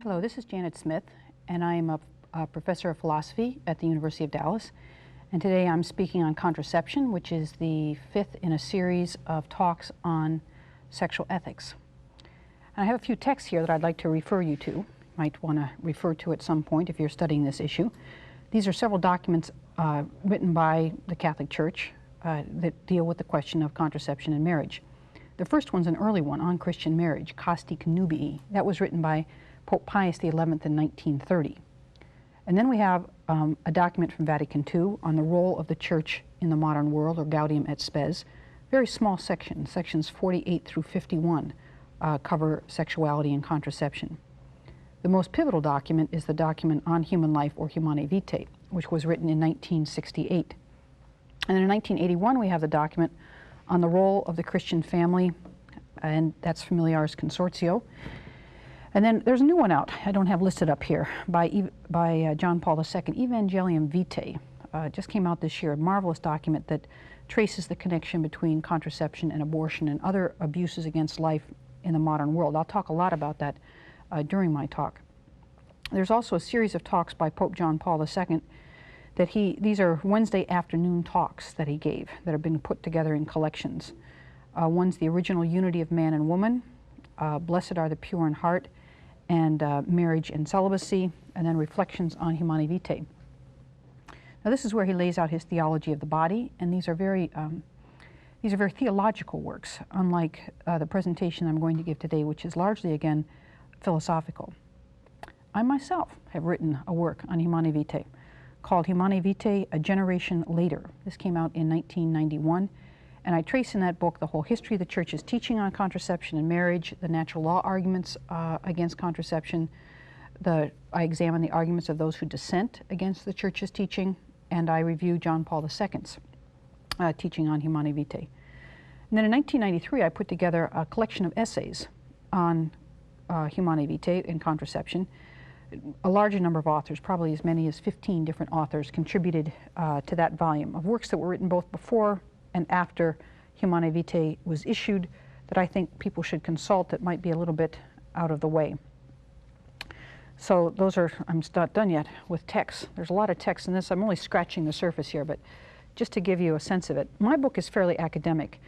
Hello, this is Janet Smith, and I am a professor of philosophy at the University of Dallas. And today I'm speaking on contraception, which is the fifth in a series of talks on sexual ethics. And I have a few texts here that I'd like to refer you to. You might want to refer to at some point if you're studying this issue. These are several documents written by the Catholic Church that deal with the question of contraception and marriage. The first one's an early one on Christian marriage, Casti Connubii. That was written by Pope Pius XI in 1930. And then we have a document from Vatican II on the role of the Church in the modern world, or Gaudium et Spes. Very small sections, sections 48 through 51, cover sexuality and contraception. The most pivotal document is the document on human life, or Humanae Vitae, which was written in 1968. And then in 1981 we have the document on the role of the Christian family, and that's Familiaris Consortio. And then there's a new one out, I don't have listed up here, by John Paul II, Evangelium Vitae. Just came out this year, a marvelous document that traces the connection between contraception and abortion and other abuses against life in the modern world. I'll talk a lot about that during my talk. There's also a series of talks by Pope John Paul II that these are Wednesday afternoon talks that he gave that have been put together in collections. One's the original unity of man and woman, Blessed are the pure in heart, and marriage and celibacy, and then reflections on Humanae Vitae. Now this is where he lays out his theology of the body, and these are very theological works, unlike the presentation I'm going to give today, which is largely, again, philosophical. I myself have written a work on Humanae Vitae called Humanae Vitae, A Generation Later. This came out in 1991. And I trace in that book the whole history of the Church's teaching on contraception and marriage, the natural law arguments against contraception. I examine the arguments of those who dissent against the Church's teaching, and I review John Paul II's teaching on Humanae Vitae. And then in 1993, I put together a collection of essays on Humanae Vitae and contraception. A larger number of authors, probably as many as 15 different authors, contributed to that volume of works that were written both before and after Humanae Vitae was issued that I think people should consult that might be a little bit out of the way. So those are, I'm not done yet with texts. There's a lot of text in this. I'm only scratching the surface here, but just to give you a sense of it. My book is fairly academic.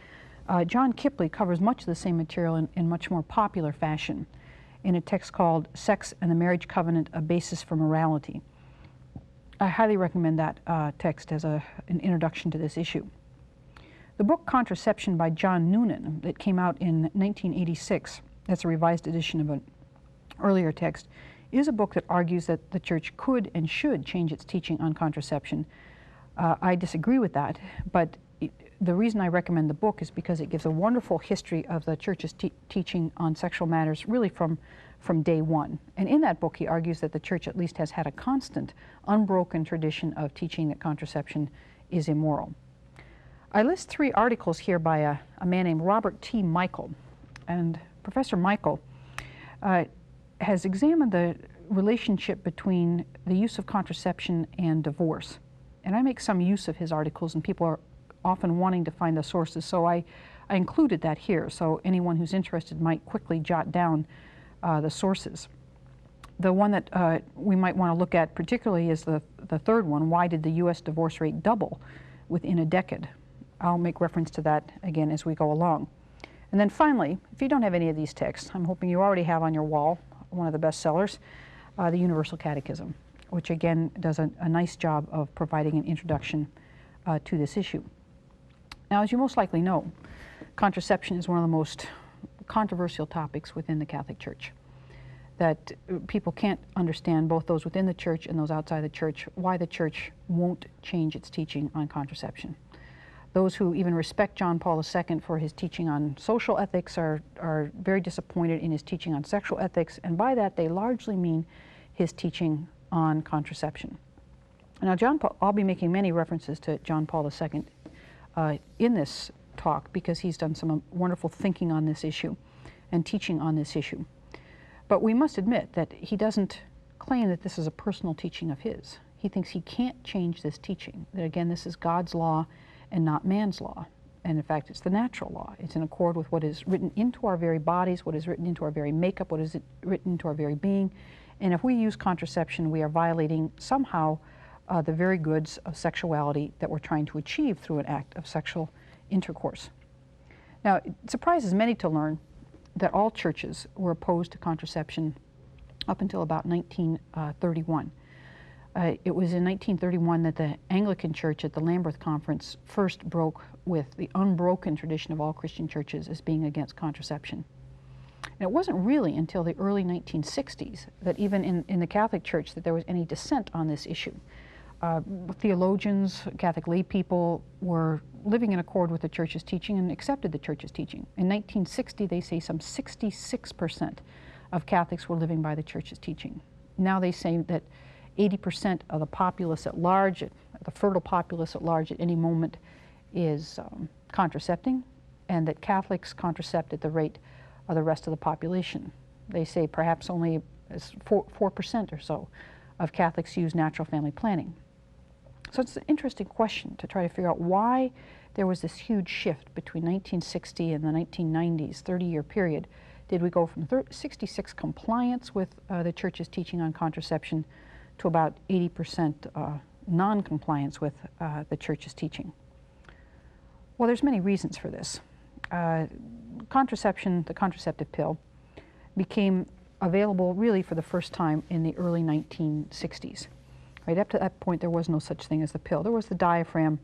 John Kipley covers much of the same material in much more popular fashion in a text called Sex and the Marriage Covenant, A Basis for Morality. I highly recommend that text as an introduction to this issue. The book Contraception by John Noonan that came out in 1986, that's a revised edition of an earlier text, is a book that argues that the Church could and should change its teaching on contraception. I disagree with that, but the reason I recommend the book is because it gives a wonderful history of the Church's teaching on sexual matters really from day one. And in that book he argues that the Church at least has had a constant, unbroken tradition of teaching that contraception is immoral. I list three articles here by a man named Robert T. Michael. And Professor Michael has examined the relationship between the use of contraception and divorce. And I make some use of his articles, and people are often wanting to find the sources, so I included that here, so anyone who's interested might quickly jot down the sources. The one that we might want to look at particularly is the third one, why did the U.S. divorce rate double within a decade? I'll make reference to that again as we go along. And then finally, if you don't have any of these texts, I'm hoping you already have on your wall one of the bestsellers, the Universal Catechism, which again does a nice job of providing an introduction to this issue. Now, as you most likely know, contraception is one of the most controversial topics within the Catholic Church. That people can't understand, both those within the Church and those outside the Church, why the Church won't change its teaching on contraception. Those who even respect John Paul II for his teaching on social ethics are very disappointed in his teaching on sexual ethics, and by that they largely mean his teaching on contraception. Now, I'll be making many references to John Paul II in this talk because he's done some wonderful thinking on this issue and teaching on this issue. But we must admit that he doesn't claim that this is a personal teaching of his. He thinks he can't change this teaching, that again, this is God's law and not man's law. And in fact, it's the natural law. It's in accord with what is written into our very bodies, what is written into our very makeup, what is written into our very being. And if we use contraception, we are violating somehow the very goods of sexuality that we're trying to achieve through an act of sexual intercourse. Now, it surprises many to learn that all churches were opposed to contraception up until about 1931. It was in 1931 that the Anglican Church at the Lambeth Conference first broke with the unbroken tradition of all Christian churches as being against contraception. And it wasn't really until the early 1960s that even in the Catholic Church that there was any dissent on this issue. Theologians, Catholic lay people were living in accord with the Church's teaching and accepted the Church's teaching. In 1960, they say some 66% of Catholics were living by the Church's teaching. Now they say that 80% of the populace at large, the fertile populace at large at any moment is contracepting, and that Catholics contracept at the rate of the rest of the population. They say perhaps only 4% or so of Catholics use natural family planning. So it's an interesting question to try to figure out why there was this huge shift between 1960 and the 1990s, 30-year period. Did we go from 66 compliance with the Church's teaching on contraception to about 80% non-compliance with the Church's teaching? Well, there's many reasons for this. Contraception, the contraceptive pill, became available really for the first time in the early 1960s. Right up to that point, there was no such thing as the pill. There was the diaphragm,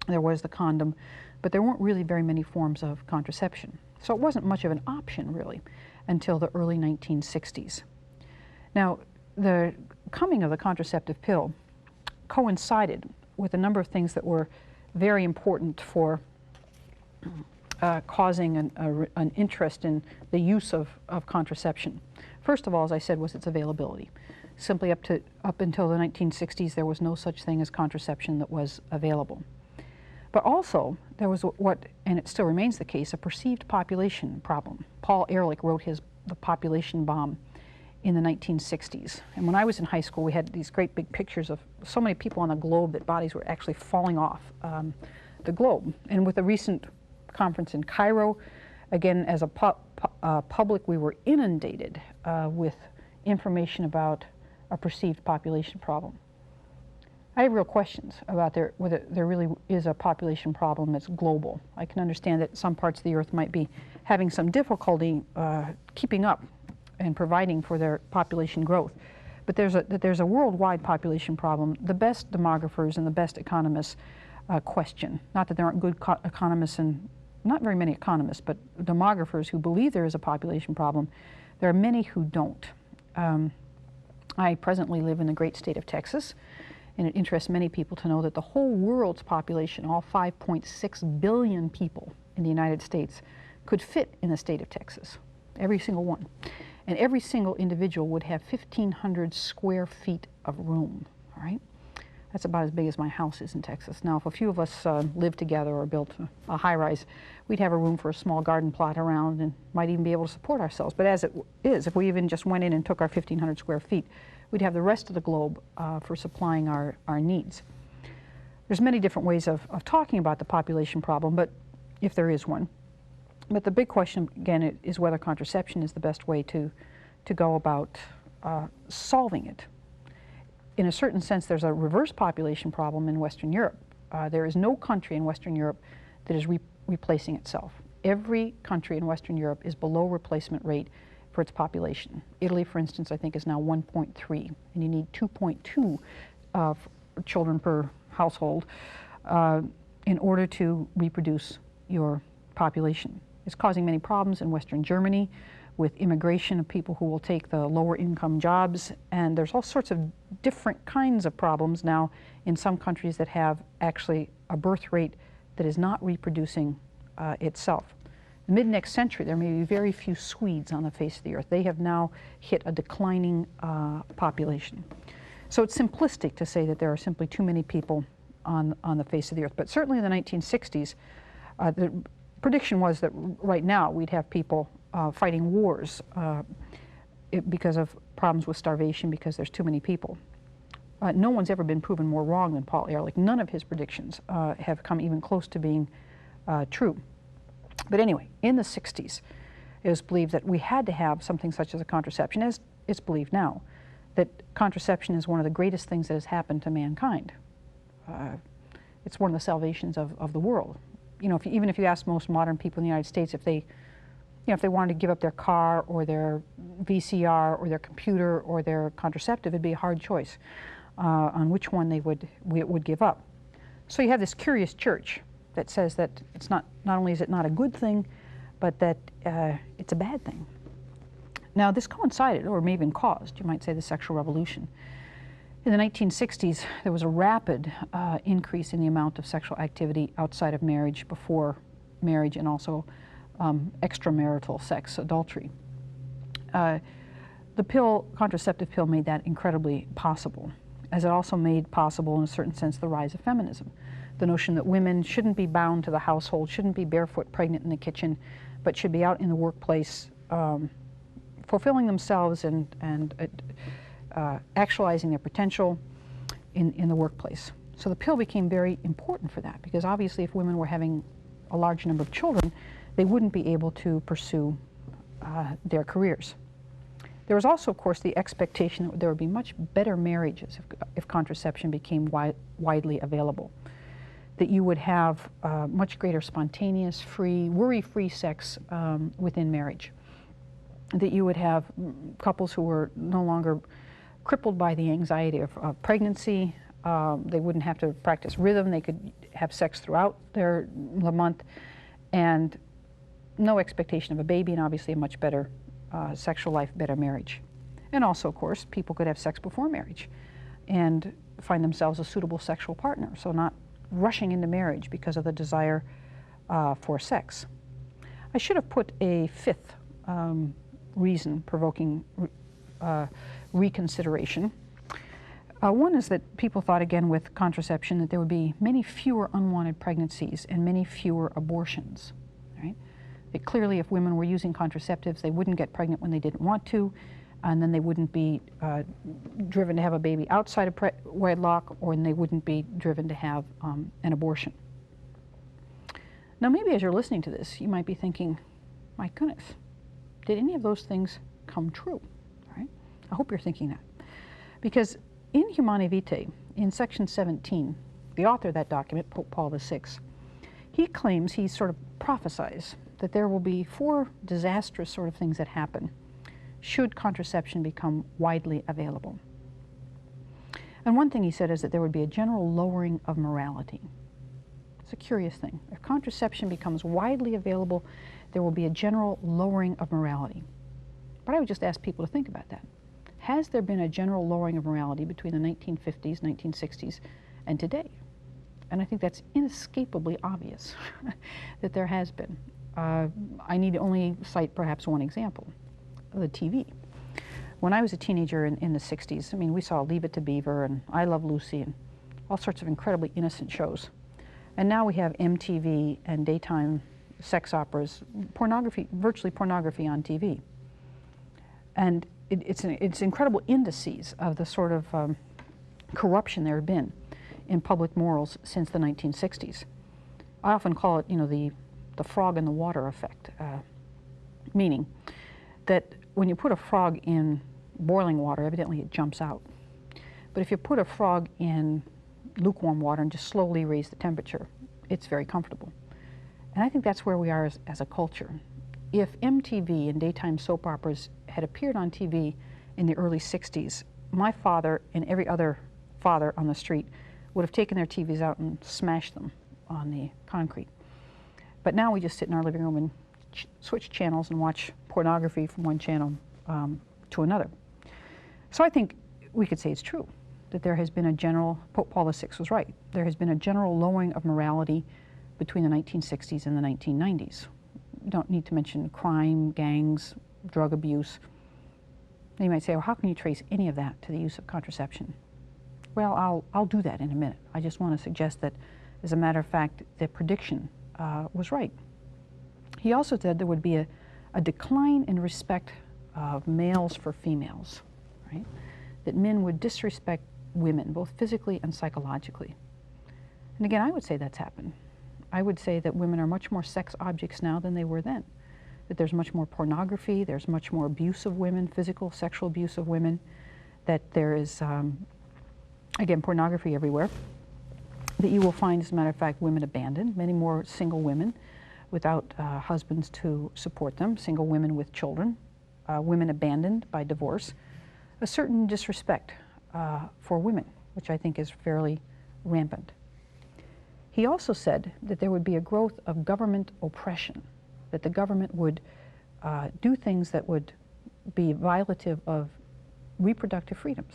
there was the condom, but there weren't really very many forms of contraception. So it wasn't much of an option, really, until the early 1960s. Now, the coming of the contraceptive pill coincided with a number of things that were very important for causing an interest in the use of contraception. First of all, as I said, was its availability. Simply up until the 1960s, there was no such thing as contraception that was available. But also, there was what, and it still remains the case, a perceived population problem. Paul Ehrlich wrote The Population Bomb in the 1960s. And when I was in high school, we had these great big pictures of so many people on the globe that bodies were actually falling off the globe. And with the recent conference in Cairo, again, as a public, we were inundated with information about a perceived population problem. I have real questions about whether there really is a population problem that's global. I can understand that some parts of the earth might be having some difficulty keeping up and providing for their population growth. But there's a worldwide population problem. The best demographers and the best economists question. Not that there aren't good economists and not very many economists, but demographers who believe there is a population problem. There are many who don't. I presently live in the great state of Texas, and it interests many people to know that the whole world's population, all 5.6 billion people in the United States, could fit in the state of Texas, every single one. And every single individual would have 1,500 square feet of room, all right? That's about as big as my house is in Texas. Now, if a few of us lived together or built a high-rise, we'd have a room for a small garden plot around and might even be able to support ourselves. But as it is, if we even just went in and took our 1,500 square feet, we'd have the rest of the globe for supplying our needs. There's many different ways of talking about the population problem, but if there is one. But the big question, again, is whether contraception is the best way to go about solving it. In a certain sense, there's a reverse population problem in Western Europe. There is no country in Western Europe that is replacing itself. Every country in Western Europe is below replacement rate for its population. Italy, for instance, I think is now 1.3, and you need 2.2 children per household in order to reproduce your population. It's causing many problems in Western Germany with immigration of people who will take the lower income jobs, and there's all sorts of different kinds of problems now in some countries that have actually a birth rate that is not reproducing itself. Mid-next century, there may be very few Swedes on the face of the earth. They have now hit a declining population. So it's simplistic to say that there are simply too many people on the face of the earth. But certainly in the 1960s, the prediction was that right now we'd have people fighting wars because of problems with starvation, because there's too many people. No one's ever been proven more wrong than Paul Ehrlich. None of his predictions have come even close to being true. But anyway, in the 60s, it was believed that we had to have something such as a contraception, as it's believed now, that contraception is one of the greatest things that has happened to mankind. It's one of the salvations of the world. You know, even if you ask most modern people in the United States if they, you know, if they wanted to give up their car or their VCR or their computer or their contraceptive, it'd be a hard choice on which one they would give up. So you have this curious church that says that it's not only is it not a good thing, but that it's a bad thing. Now this coincided, or may even caused, you might say, the sexual revolution. In the 1960s, there was a rapid increase in the amount of sexual activity outside of marriage, before marriage, and also extramarital sex, adultery. The pill, contraceptive pill, made that incredibly possible, as it also made possible, in a certain sense, the rise of feminism. The notion that women shouldn't be bound to the household, shouldn't be barefoot pregnant in the kitchen, but should be out in the workplace fulfilling themselves and actualizing their potential in the workplace. So the pill became very important for that, because obviously if women were having a large number of children, they wouldn't be able to pursue their careers. There was also, of course, the expectation that there would be much better marriages if contraception became widely available, that you would have much greater spontaneous, free, worry-free sex within marriage, that you would have couples who were no longer crippled by the anxiety of pregnancy. They wouldn't have to practice rhythm. They could have sex throughout the month, and no expectation of a baby, and obviously a much better sexual life, better marriage. And also, of course, people could have sex before marriage and find themselves a suitable sexual partner, so not rushing into marriage because of the desire for sex. I should have put a fifth reason provoking reconsideration. One is that people thought, again, with contraception, that there would be many fewer unwanted pregnancies and many fewer abortions, right? That clearly if women were using contraceptives, they wouldn't get pregnant when they didn't want to, and then they wouldn't be driven to have a baby outside of wedlock, or they wouldn't be driven to have an abortion. Now maybe as you're listening to this, you might be thinking, my goodness, did any of those things come true? Right? I hope you're thinking that. Because in Humanae Vitae, in section 17, the author of that document, Pope Paul VI, he claims, he sort of prophesies, that there will be 4 disastrous sort of things that happen should contraception become widely available. And one thing he said is that there would be a general lowering of morality. It's a curious thing. If contraception becomes widely available, there will be a general lowering of morality. But I would just ask people to think about that. Has there been a general lowering of morality between the 1950s, 1960s, and today? And I think that's inescapably obvious that there has been. I need only cite perhaps one example, the TV. When I was a teenager in the 60s, I mean, we saw Leave It to Beaver and I Love Lucy and all sorts of incredibly innocent shows. And now we have MTV and daytime sex operas, pornography, virtually pornography on TV. And it's incredible indices of the sort of corruption there have been in public morals since the 1960s. I often call it, you know, the frog in the water effect, meaning that when you put a frog in boiling water, evidently it jumps out. But if you put a frog in lukewarm water and just slowly raise the temperature, it's very comfortable. And I think that's where we are as a culture. If MTV and daytime soap operas had appeared on TV in the early 60s, my father and every other father on the street would have taken their TVs out and smashed them on the concrete. But now we just sit in our living room and switch channels and watch pornography from one channel to another. So I think we could say it's true that there has been a general, Pope Paul VI was right, there has been a general lowering of morality between the 1960s and the 1990s. You don't need to mention crime, gangs, drug abuse. And you might say, well, how can you trace any of that to the use of contraception? Well, I'll do that in a minute. I just want to suggest that, as a matter of fact, the prediction was right. He also said there would be a decline in respect of males for females, right? That men would disrespect women, both physically and psychologically. And again, I would say that's happened. I would say that women are much more sex objects now than they were then. That there's much more pornography, there's much more abuse of women, physical, sexual abuse of women, that there is, again, pornography everywhere. That you will find, as a matter of fact, women abandoned, many more single women without husbands to support them, single women with children, women abandoned by divorce, a certain disrespect for women, which I think is fairly rampant. He also said that there would be a growth of government oppression, that the government would do things that would be violative of reproductive freedoms.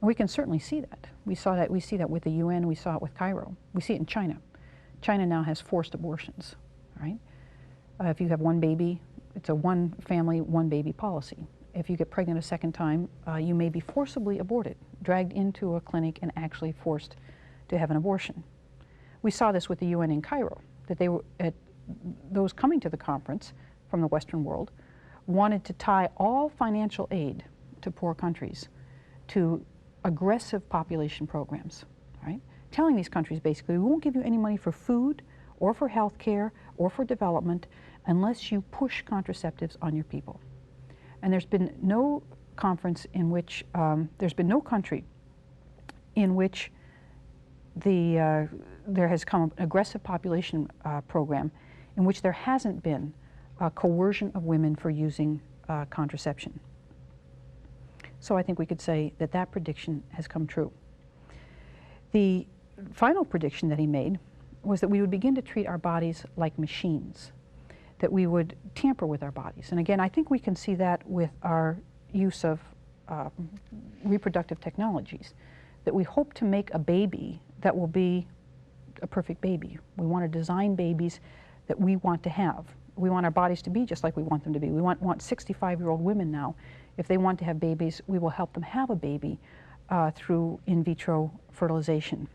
And we can certainly see that. We see that with the UN, we saw it with Cairo. We see it in China. China now has forced abortions, right? If you have one baby, it's a one family, one baby policy. If you get pregnant a second time, you may be forcibly aborted, dragged into a clinic and actually forced to have an abortion. We saw this with the UN in Cairo, that they were, those coming to the conference from the Western world wanted to tie all financial aid to poor countries to aggressive population programs, right? Telling these countries basically, we won't give you any money for food or for health care or for development unless you push contraceptives on your people. And there's been no conference in which, there's been no country in which there has come an aggressive population program in which there hasn't been coercion of women for using contraception. So I think we could say that that prediction has come true. The final prediction that he made was that we would begin to treat our bodies like machines, that we would tamper with our bodies. And again, I think we can see that with our use of reproductive technologies, that we hope to make a baby that will be a perfect baby. We want to design babies that we want to have. We want our bodies to be just like we want them to be. We want 65-year-old women now. If they want to have babies, we will help them have a baby through in vitro fertilization.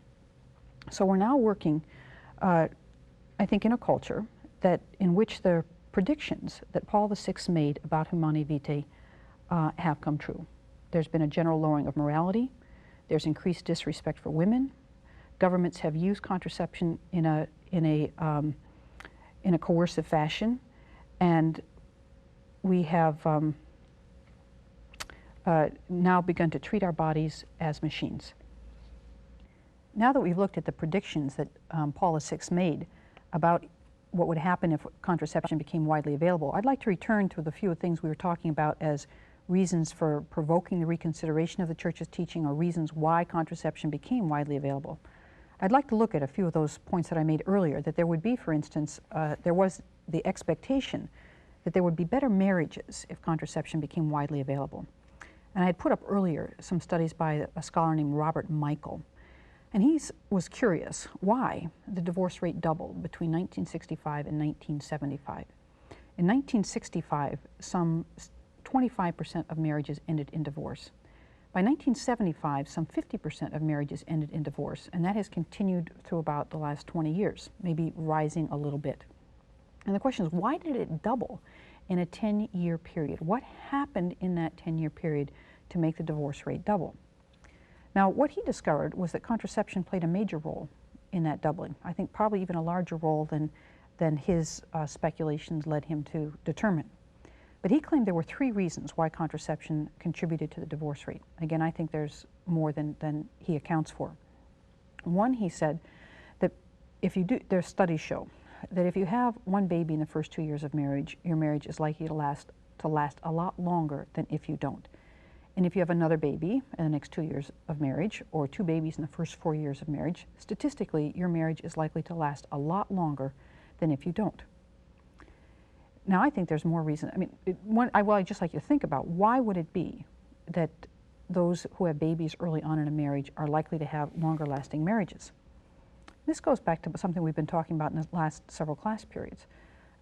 So we're now working, I think, in a culture in which the predictions that Paul VI made about Humanae Vitae have come true. There's been a general lowering of morality. There's increased disrespect for women. Governments have used contraception in a coercive fashion, and we have now begun to treat our bodies as machines. Now that we've looked at the predictions that Paul VI made about what would happen if contraception became widely available, I'd like to return to the few things we were talking about as reasons for provoking the reconsideration of the Church's teaching, or reasons why contraception became widely available. I'd like to look at a few of those points that I made earlier, that there would be, for instance, there was the expectation that there would be better marriages if contraception became widely available. And I had put up earlier some studies by a scholar named Robert Michael. And he was curious why the divorce rate doubled between 1965 and 1975. In 1965, some 25% of marriages ended in divorce. By 1975, some 50% of marriages ended in divorce, and that has continued through about the last 20 years, maybe rising a little bit. And the question is, why did it double in a 10-year period? What happened in that 10-year period to make the divorce rate double? Now, what he discovered was that contraception played a major role in that doubling. I think probably even a larger role than his speculations led him to determine. But he claimed there were 3 reasons why contraception contributed to the divorce rate. Again, I think there's more than he accounts for. One, he said that if you do, their studies show that if you have one baby in the first 2 years of marriage, your marriage is likely to last a lot longer than if you don't. And if you have another baby in the next 2 years of marriage, or 2 babies in the first 4 years of marriage, statistically, your marriage is likely to last a lot longer than if you don't. Now, I think there's more reason. I mean, I'd just like you to think about, why would it be that those who have babies early on in a marriage are likely to have longer lasting marriages? This goes back to something we've been talking about in the last several class periods,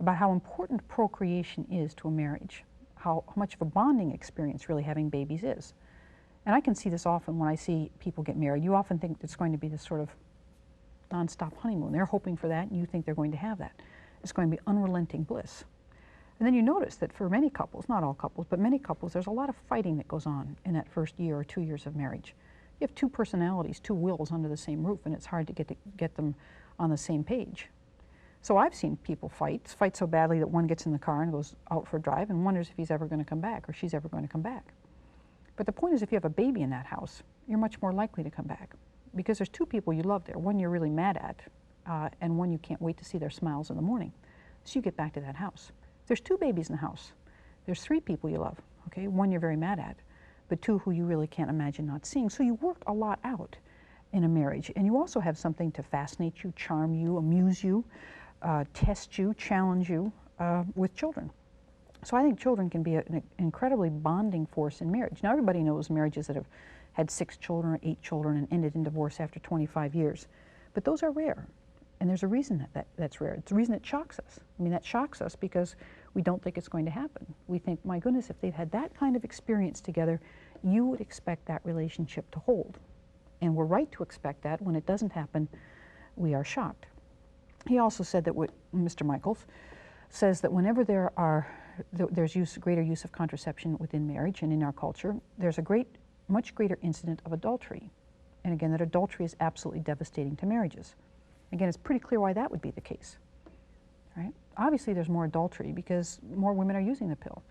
about how important procreation is to a marriage, how much of a bonding experience really having babies is. And I can see this often when I see people get married. You often think it's going to be this sort of nonstop honeymoon. They're hoping for that, and you think they're going to have that. It's going to be unrelenting bliss. And then you notice that for many couples, not all couples, but many couples, there's a lot of fighting that goes on in that first year or 2 years of marriage. You have 2 personalities, 2 wills under the same roof, and it's hard to get them on the same page. So I've seen people fight so badly that one gets in the car and goes out for a drive and wonders if he's ever going to come back or she's ever going to come back. But the point is, if you have a baby in that house, you're much more likely to come back because there's two people you love there. One you're really mad at and one you can't wait to see their smiles in the morning. So you get back to that house. There's two babies in the house. There's three people you love, okay? One you're very mad at, but two who you really can't imagine not seeing. So you work a lot out in a marriage. And you also have something to fascinate you, charm you, amuse you, test you, challenge you with children. So I think children can be an incredibly bonding force in marriage. Now everybody knows marriages that have had 6 children or 8 children and ended in divorce after 25 years. But those are rare. And there's a reason that's rare. It's a reason it shocks us. I mean, that shocks us because we don't think it's going to happen. We think, my goodness, if they've had that kind of experience together, you would expect that relationship to hold. And we're right to expect that. When it doesn't happen, we are shocked. He also said that Mr. Michaels says that whenever there's greater use of contraception within marriage and in our culture, there's a much greater incident of adultery. And again, that adultery is absolutely devastating to marriages. Again, it's pretty clear why that would be the case, right? Obviously, there's more adultery because more women are using the pill.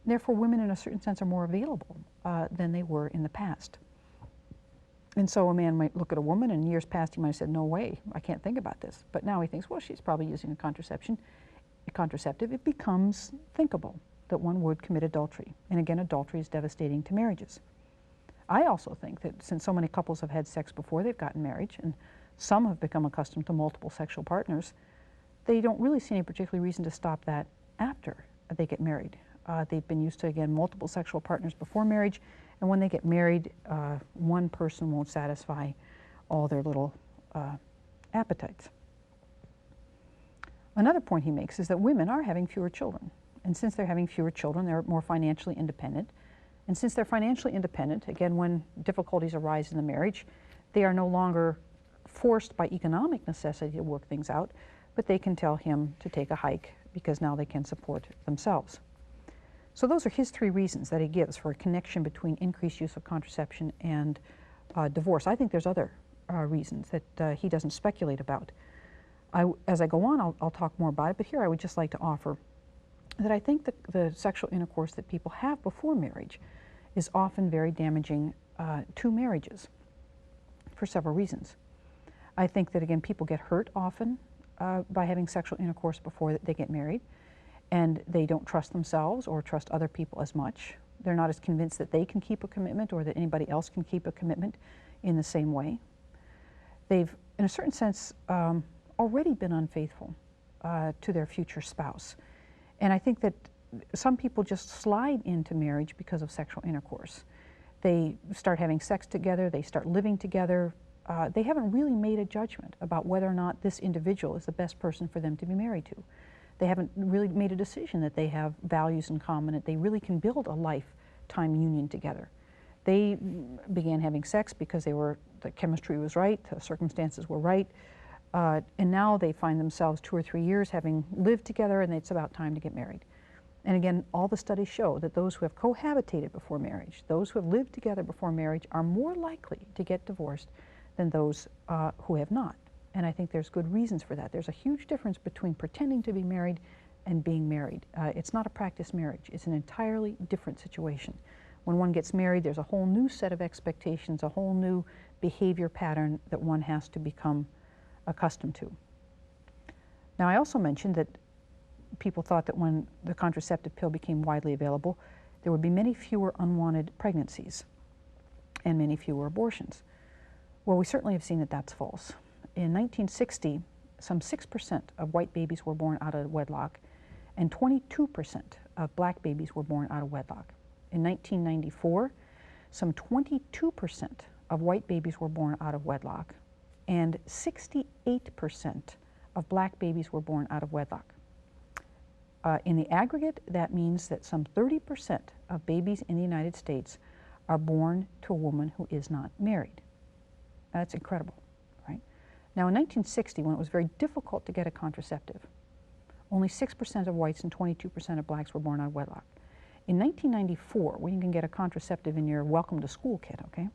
Therefore, women in a certain sense are more available than they were in the past. And so a man might look at a woman, and in years past he might have said, no way, I can't think about this. But now he thinks, well, she's probably using a contraceptive. It becomes thinkable that one would commit adultery. And again, adultery is devastating to marriages. I also think that since so many couples have had sex before they've gotten married, and some have become accustomed to multiple sexual partners, they don't really see any particular reason to stop that after they get married. They've been used to, again, multiple sexual partners before marriage, and when they get married, one person won't satisfy all their little appetites. Another point he makes is that women are having fewer children. And since they're having fewer children, they're more financially independent. And since they're financially independent, again, when difficulties arise in the marriage, they are no longer forced by economic necessity to work things out, but they can tell him to take a hike because now they can support themselves. So those are his 3 reasons that he gives for a connection between increased use of contraception and divorce. I think there's other reasons that he doesn't speculate about. As I go on, I'll talk more about it, but here I would just like to offer that I think the sexual intercourse that people have before marriage is often very damaging to marriages for several reasons. I think that, again, people get hurt often by having sexual intercourse before they get married, and they don't trust themselves or trust other people as much. They're not as convinced that they can keep a commitment or that anybody else can keep a commitment in the same way. They've, in a certain sense, already been unfaithful to their future spouse. And I think that some people just slide into marriage because of sexual intercourse. They start having sex together, they start living together. They haven't really made a judgment about whether or not this individual is the best person for them to be married to. They haven't really made a decision that they have values in common, that they really can build a lifetime union together. They began having sex because the chemistry was right, the circumstances were right, and now they find themselves 2 or 3 years having lived together, and it's about time to get married. And again, all the studies show that those who have cohabitated before marriage, those who have lived together before marriage, are more likely to get divorced than those who have not. And I think there's good reasons for that. There's a huge difference between pretending to be married and being married. It's not a practice marriage. It's an entirely different situation. When one gets married, there's a whole new set of expectations, a whole new behavior pattern that one has to become accustomed to. Now, I also mentioned that people thought that when the contraceptive pill became widely available, there would be many fewer unwanted pregnancies and many fewer abortions. Well, we certainly have seen that that's false. In 1960, some 6% of white babies were born out of wedlock, and 22% of black babies were born out of wedlock. In 1994, some 22% of white babies were born out of wedlock, and 68% of black babies were born out of wedlock. In the aggregate, that means that some 30% of babies in the United States are born to a woman who is not married. That's incredible, right? Now, in 1960, when it was very difficult to get a contraceptive, only 6% of whites and 22% of blacks were born out of wedlock. In 1994, when you can get a contraceptive in your welcome to school kit, okay,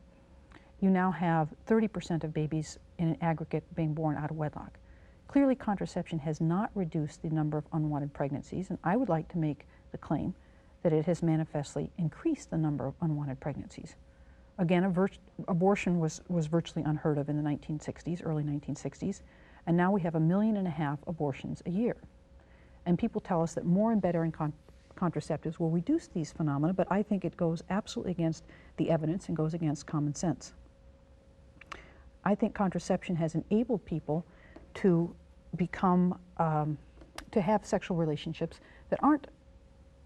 you now have 30% of babies in an aggregate being born out of wedlock. Clearly, contraception has not reduced the number of unwanted pregnancies, and I would like to make the claim that it has manifestly increased the number of unwanted pregnancies. Again, abortion was virtually unheard of in the 1960s, early 1960s, and now we have 1.5 million abortions a year. And people tell us that more and better contraceptives will reduce these phenomena, but I think it goes absolutely against the evidence and goes against common sense. I think contraception has enabled people to become, to have sexual relationships that aren't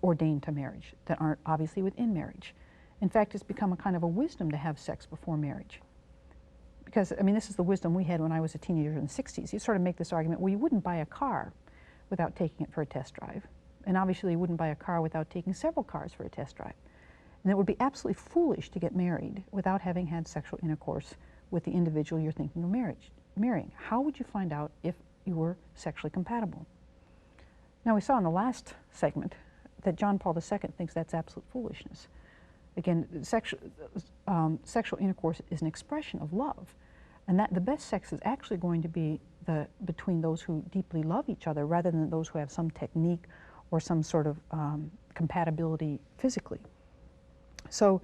ordained to marriage, that aren't obviously within marriage. In fact, it's become a kind of a wisdom to have sex before marriage. Because, I mean, this is the wisdom we had when I was a teenager in the 60s. You sort of make this argument, well, you wouldn't buy a car without taking it for a test drive. And obviously you wouldn't buy a car without taking several cars for a test drive. And it would be absolutely foolish to get married without having had sexual intercourse with the individual you're thinking of marrying. How would you find out if you were sexually compatible? Now, we saw in the last segment that John Paul II thinks that's absolute foolishness. Again, sexual intercourse is an expression of love, and that the best sex is actually going to be between those who deeply love each other rather than those who have some technique or some sort of compatibility physically. So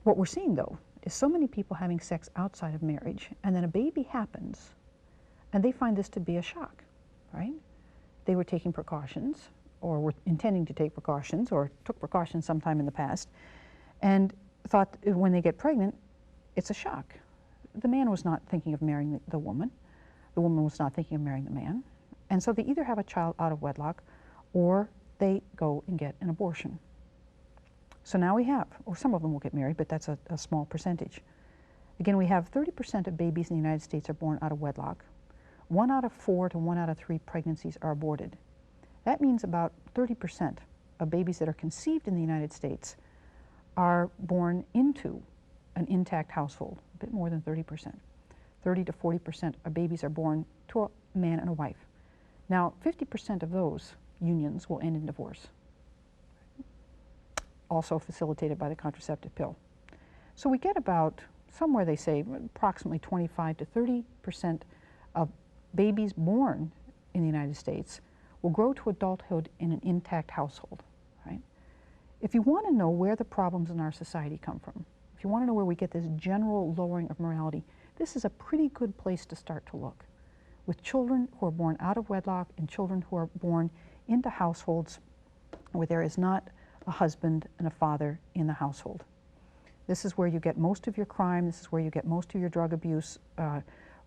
what we're seeing, though, is so many people having sex outside of marriage, and then a baby happens, and they find this to be a shock, right? They were taking precautions, or were intending to take precautions, or took precautions sometime in the past, and thought when they get pregnant, it's a shock. The man was not thinking of marrying the woman was not thinking of marrying the man, and so they either have a child out of wedlock, or they go and get an abortion. So now we have, or some of them will get married, but that's a small percentage. Again, we have 30% of babies in the United States are born out of wedlock. 1 out of 4 to 1 out of 3 pregnancies are aborted. That means about 30% of babies that are conceived in the United States are born into an intact household, a bit more than 30%. 30 to 40% of babies are born to a man and a wife. Now, 50% of those unions will end in divorce, also facilitated by the contraceptive pill. So we get about, somewhere they say, approximately 25 to 30% of babies born in the United States will grow to adulthood in an intact household, right? If you want to know where the problems in our society come from, if you want to know where we get this general lowering of morality, this is a pretty good place to start to look. With children who are born out of wedlock and children who are born into households where there is not a husband and a father in the household. This is where you get most of your crime, this is where you get most of your drug abuse,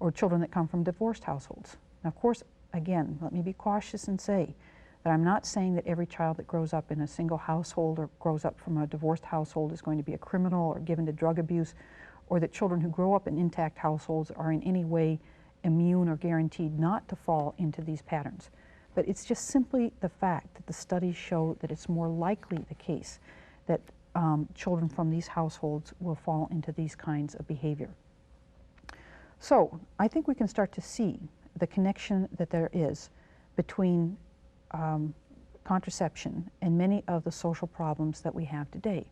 or children that come from divorced households. Now, of course, again, let me be cautious and say that I'm not saying that every child that grows up in a single household or grows up from a divorced household is going to be a criminal or given to drug abuse, or that children who grow up in intact households are in any way immune or guaranteed not to fall into these patterns. But it's just simply the fact that the studies show that it's more likely the case that children from these households will fall into these kinds of behavior. So I think we can start to see the connection that there is between contraception and many of the social problems that we have today.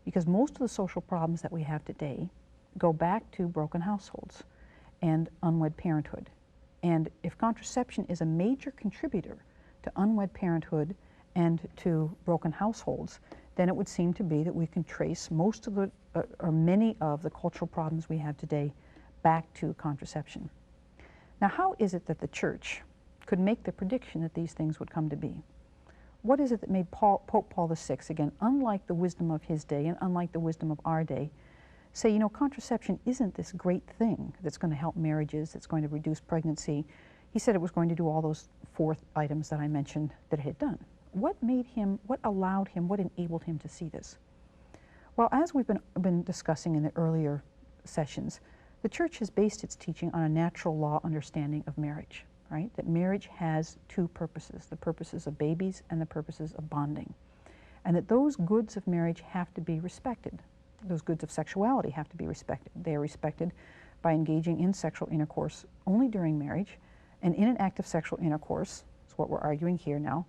Because most of the social problems that we have today go back to broken households and unwed parenthood. And if contraception is a major contributor to unwed parenthood and to broken households, then it would seem to be that we can trace most of the, or many of the cultural problems we have today back to contraception. Now, how is it that the church could make the prediction that these things would come to be? What is it that made Pope Paul VI, again, unlike the wisdom of his day and unlike the wisdom of our day, say, you know, contraception isn't this great thing that's going to help marriages, that's going to reduce pregnancy. He said it was going to do all those 4 items that I mentioned that it had done. What made him, what allowed him, what enabled him to see this? Well, as we've been discussing in the earlier sessions, the church has based its teaching on a natural law understanding of marriage, right? That marriage has 2 purposes, the purposes of babies and the purposes of bonding. And that those goods of marriage have to be respected. Those goods of sexuality have to be respected. They are respected by engaging in sexual intercourse only during marriage, and in an act of sexual intercourse, is what we're arguing here now,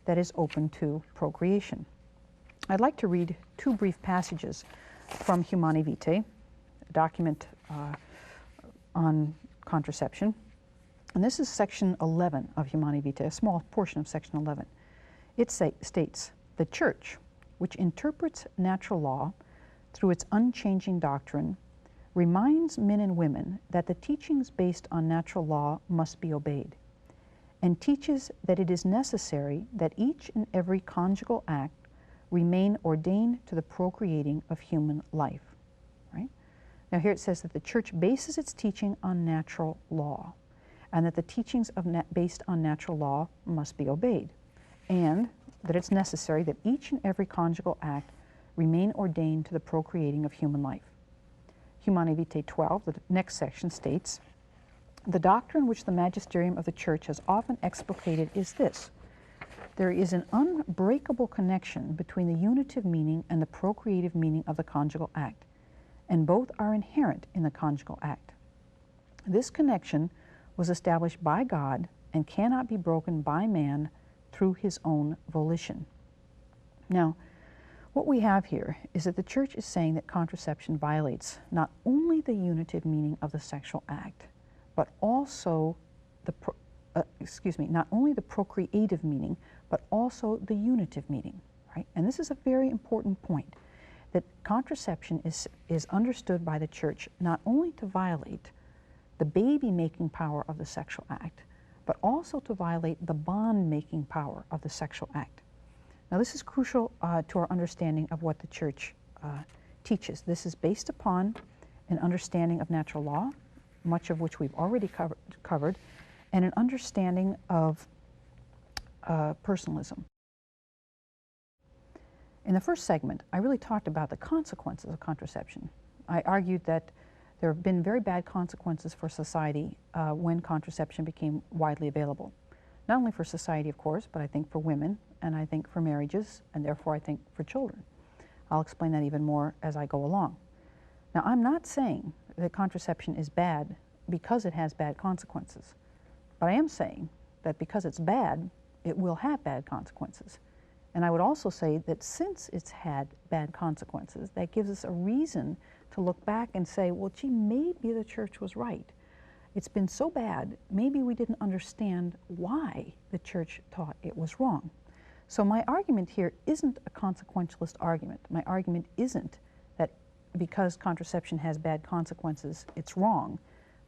that is open to procreation. I'd like to read 2 brief passages from Humanae Vitae, a document on contraception. And this is section 11 of Humanae Vitae, a small portion of section 11. It states, "The Church, which interprets natural law through its unchanging doctrine, reminds men and women that the teachings based on natural law must be obeyed, and teaches that it is necessary that each and every conjugal act remain ordained to the procreating of human life." Right? Now here it says that the Church bases its teaching on natural law, and that the teachings based on natural law must be obeyed, and that it's necessary that each and every conjugal act remain ordained to the procreating of human life. Humanae Vitae 12, the next section, states, "The doctrine which the magisterium of the Church has often explicated is this: there is an unbreakable connection between the unitive meaning and the procreative meaning of the conjugal act, and both are inherent in the conjugal act. This connection was established by God and cannot be broken by man through his own volition." Now, what we have here is that the Church is saying that contraception violates not only the unitive meaning of the sexual act, but also not only the procreative meaning, but also the unitive meaning, right? And this is a very important point, that contraception is understood by the Church not only to violate the baby-making power of the sexual act, but also to violate the bond-making power of the sexual act. Now, this is crucial to our understanding of what the Church teaches. This is based upon an understanding of natural law, much of which we've already covered, and an understanding of personalism. In the first segment, I really talked about the consequences of contraception. I argued that there have been very bad consequences for society when contraception became widely available. Not only for society, of course, but I think for women, and I think for marriages, and therefore I think for children. I'll explain that even more as I go along. Now, I'm not saying that contraception is bad because it has bad consequences, but I am saying that because it's bad, it will have bad consequences. And I would also say that since it's had bad consequences, that gives us a reason to look back and say, well, gee, maybe the Church was right. It's been so bad, maybe we didn't understand why the Church taught it was wrong. So my argument here isn't a consequentialist argument. My argument isn't that because contraception has bad consequences, it's wrong.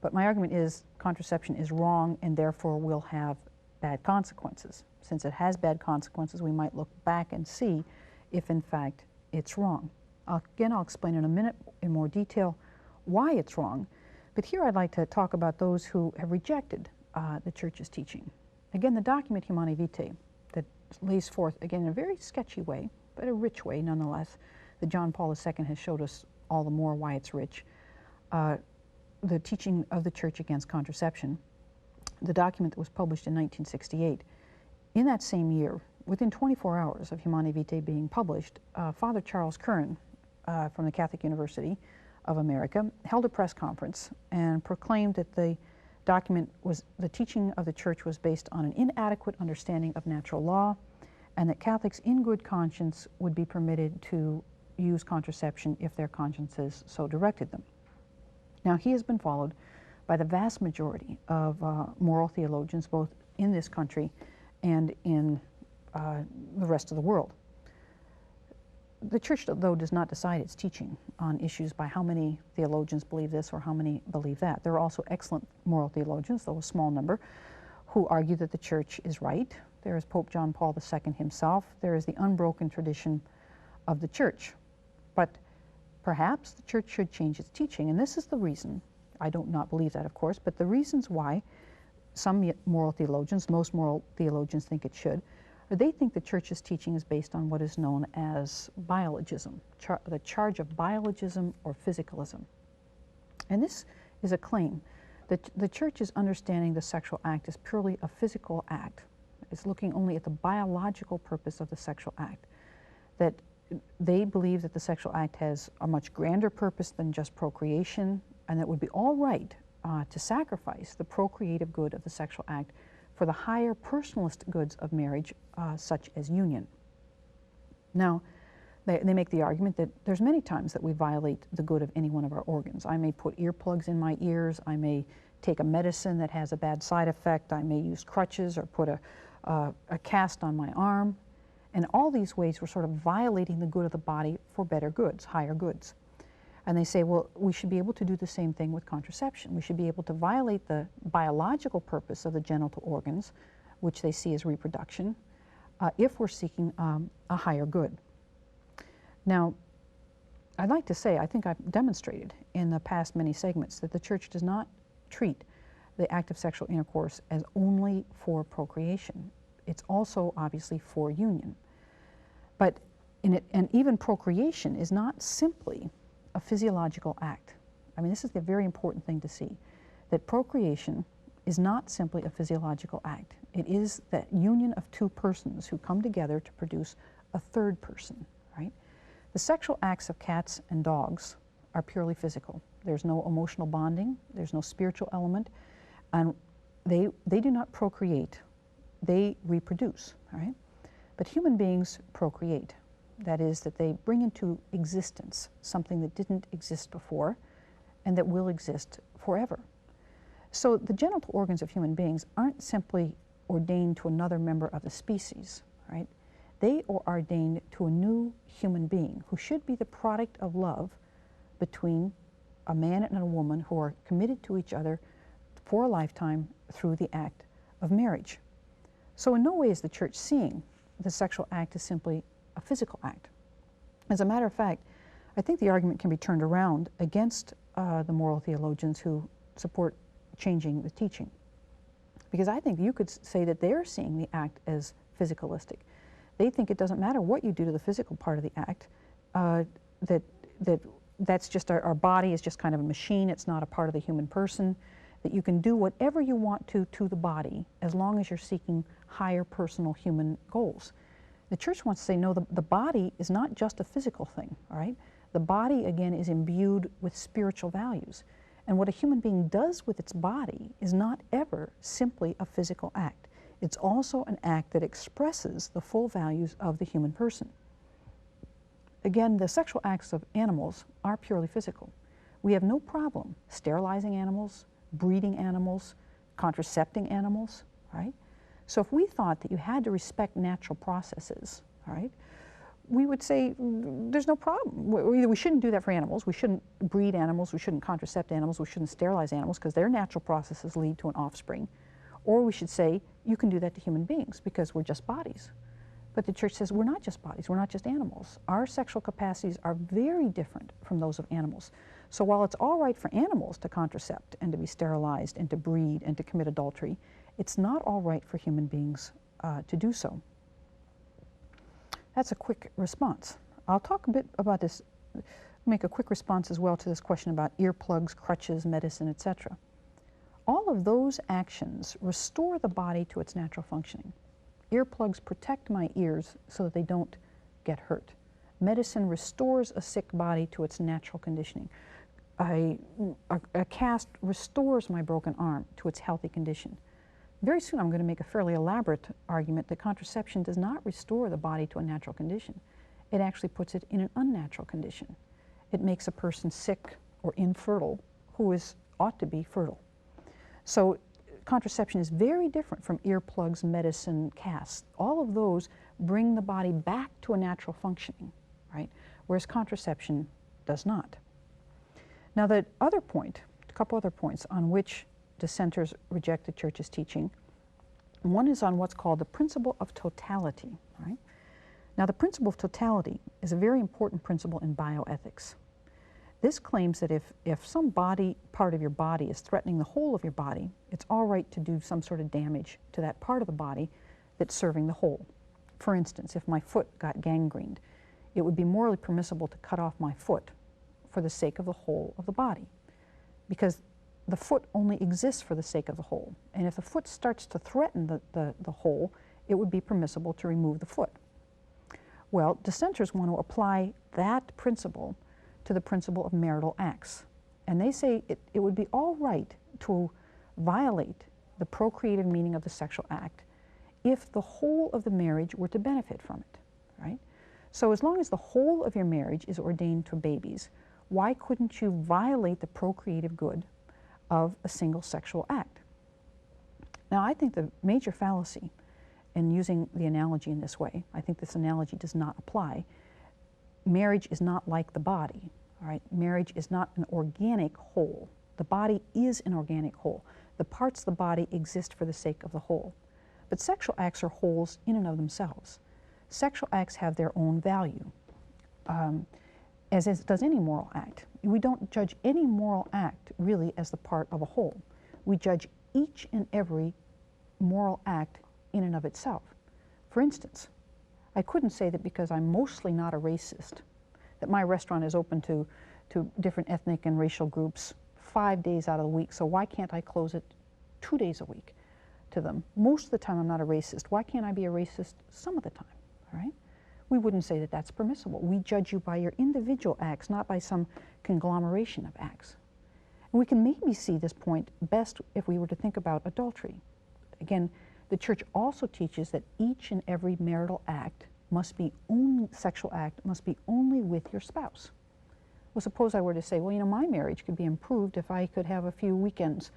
But my argument is contraception is wrong and therefore will have bad consequences. Since it has bad consequences, we might look back and see if in fact it's wrong. Again, I'll explain in a minute in more detail why it's wrong. But here I'd like to talk about those who have rejected the Church's teaching. Again, the document Humanae Vitae that lays forth, again, in a very sketchy way, but a rich way nonetheless, that John Paul II has showed us all the more why it's rich, the teaching of the Church against contraception, the document that was published in 1968. In that same year, within 24 hours of Humanae Vitae being published, Father Charles Curran from the Catholic University of America held a press conference and proclaimed that the teaching of the Church was based on an inadequate understanding of natural law, and that Catholics in good conscience would be permitted to use contraception if their consciences so directed them. Now, he has been followed by the vast majority of moral theologians, both in this country and in the rest of the world. The Church, though, does not decide its teaching on issues by how many theologians believe this or how many believe that. There are also excellent moral theologians, though a small number, who argue that the Church is right. There is Pope John Paul II himself. There is the unbroken tradition of the Church. But perhaps the Church should change its teaching, and this is the reason. I don't not believe that, of course, but the reasons why some moral theologians, most moral theologians think it should, they think the Church's teaching is based on what is known as biologism, the charge of biologism or physicalism. And this is a claim that the Church is understanding the sexual act as purely a physical act. It's looking only at the biological purpose of the sexual act. That they believe that the sexual act has a much grander purpose than just procreation, and that it would be all right to sacrifice the procreative good of the sexual act for the higher personalist goods of marriage, such as union. Now, they make the argument that there's many times that we violate the good of any one of our organs. I may put earplugs in my ears, I may take a medicine that has a bad side effect. I may use crutches or put a cast on my arm. And all these ways we're sort of violating the good of the body for better goods, higher goods. And they say, well, we should be able to do the same thing with contraception. We should be able to violate the biological purpose of the genital organs, which they see as reproduction, if we're seeking a higher good. Now, I'd like to say, I think I've demonstrated in the past many segments that the Church does not treat the act of sexual intercourse as only for procreation. It's also obviously for union. But and even procreation is not simply a physiological act. I mean, this is the very important thing to see, that procreation is not simply a physiological act. It is that union of two persons who come together to produce a third person, right? The sexual acts of cats and dogs are purely physical. There's no emotional bonding, there's no spiritual element, and they do not procreate, they reproduce, right? But human beings procreate. That is, that they bring into existence something that didn't exist before and that will exist forever. So the genital organs of human beings aren't simply ordained to another member of the species, right? They are ordained to a new human being who should be the product of love between a man and a woman who are committed to each other for a lifetime through the act of marriage. So in no way is the Church seeing the sexual act as simply a physical act. As a matter of fact, I think the argument can be turned around against the moral theologians who support changing the teaching. Because I think you could say that they're seeing the act as physicalistic. They think it doesn't matter what you do to the physical part of the act, that's just our body is just kind of a machine, it's not a part of the human person, that you can do whatever you want to the body as long as you're seeking higher personal human goals. The Church wants to say, no, the body is not just a physical thing, all right? The body, again, is imbued with spiritual values. And what a human being does with its body is not ever simply a physical act. It's also an act that expresses the full values of the human person. Again, the sexual acts of animals are purely physical. We have no problem sterilizing animals, breeding animals, contracepting animals, right? So if we thought that you had to respect natural processes, all right, we would say there's no problem. Either we shouldn't do that for animals, we shouldn't breed animals, we shouldn't contracept animals, we shouldn't sterilize animals because their natural processes lead to an offspring. Or we should say you can do that to human beings because we're just bodies. But the Church says we're not just bodies, we're not just animals. Our sexual capacities are very different from those of animals. So while it's all right for animals to contracept and to be sterilized and to breed and to commit adultery, it's not all right for human beings to do so. That's a quick response. I'll talk a bit about this, make a quick response as well to this question about earplugs, crutches, medicine, etc. All of those actions restore the body to its natural functioning. Earplugs protect my ears so that they don't get hurt. Medicine restores a sick body to its natural conditioning. A cast restores my broken arm to its healthy condition. Very soon I'm going to make a fairly elaborate argument that contraception does not restore the body to a natural condition. It actually puts it in an unnatural condition. It makes a person sick or infertile who ought to be fertile. So contraception is very different from earplugs, medicine, casts. All of those bring the body back to a natural functioning, right? Whereas contraception does not. Now the other point, a couple other points on which dissenters reject the Church's teaching. One is on what's called the principle of totality, right? Now the principle of totality is a very important principle in bioethics. This claims that if some part of your body is threatening the whole of your body, it's all right to do some sort of damage to that part of the body that's serving the whole. For instance, if my foot got gangrened, it would be morally permissible to cut off my foot for the sake of the whole of the body, because the foot only exists for the sake of the whole. And if the foot starts to threaten the whole, it would be permissible to remove the foot. Well, dissenters want to apply that principle to the principle of marital acts. And they say it would be all right to violate the procreative meaning of the sexual act if the whole of the marriage were to benefit from it, right? So as long as the whole of your marriage is ordained to babies, why couldn't you violate the procreative good of a single sexual act. Now, I think the major fallacy in using the analogy in this way, I think this analogy does not apply. Marriage is not like the body, all right? Marriage is not an organic whole. The body is an organic whole. The parts of the body exist for the sake of the whole. But sexual acts are wholes in and of themselves. Sexual acts have their own value, as does any moral act. We don't judge any moral act really as the part of a whole. We judge each and every moral act in and of itself. For instance, I couldn't say that because I'm mostly not a racist, that my restaurant is open to different ethnic and racial groups 5 days out of the week, so why can't I close it 2 days a week to them? Most of the time I'm not a racist. Why can't I be a racist some of the time, all right? We wouldn't say that that's permissible. We judge you by your individual acts, not by some conglomeration of acts. And we can maybe see this point best if we were to think about adultery. Again, the church also teaches that each and every marital act must be sexual act must be only with your spouse. Well, suppose I were to say, well, you know, my marriage could be improved if I could have a few weekends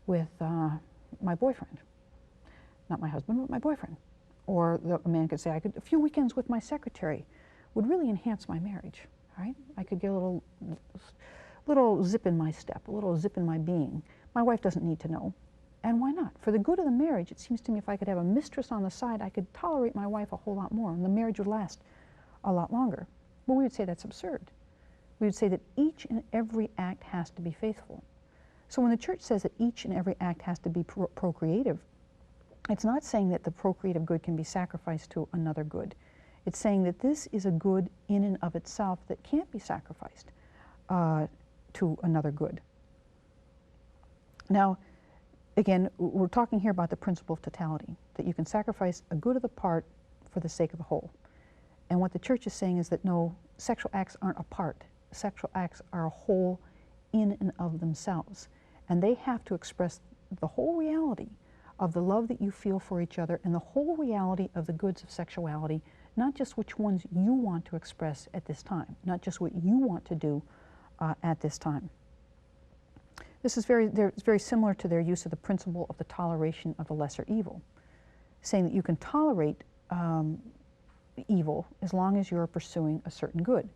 with my boyfriend. Not my husband, but my boyfriend. Or a man could say, a few weekends with my secretary would really enhance my marriage, right? I could get a little zip in my step, a little zip in my being. My wife doesn't need to know. And why not? For the good of the marriage, it seems to me if I could have a mistress on the side, I could tolerate my wife a whole lot more, and the marriage would last a lot longer. Well, we would say that's absurd. We would say that each and every act has to be faithful. So when the church says that each and every act has to be procreative, it's not saying that the procreative good can be sacrificed to another good. It's saying that this is a good in and of itself that can't be sacrificed to another good. Now, again, we're talking here about the principle of totality, that you can sacrifice a good of the part for the sake of the whole. And what the church is saying is that no, sexual acts aren't a part. Sexual acts are a whole in and of themselves. And they have to express the whole reality of the love that you feel for each other and the whole reality of the goods of sexuality, not just which ones you want to express at this time, not just what you want to do at this time. This is very similar to their use of the principle of the toleration of the lesser evil, saying that you can tolerate evil as long as you're pursuing a certain good.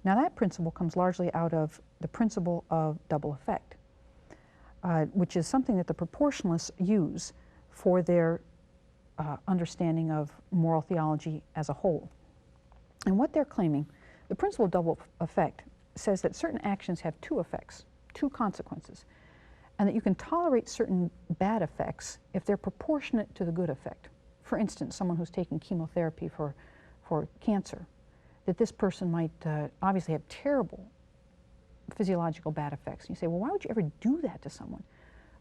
Now that principle comes largely out of the principle of double effect, which is something that the proportionalists use for their understanding of moral theology as a whole. And what they're claiming, the principle of double effect says that certain actions have two effects, two consequences, and that you can tolerate certain bad effects if they're proportionate to the good effect. For instance, someone who's taking chemotherapy for cancer, that this person might obviously have terrible physiological bad effects. And you say, well, why would you ever do that to someone?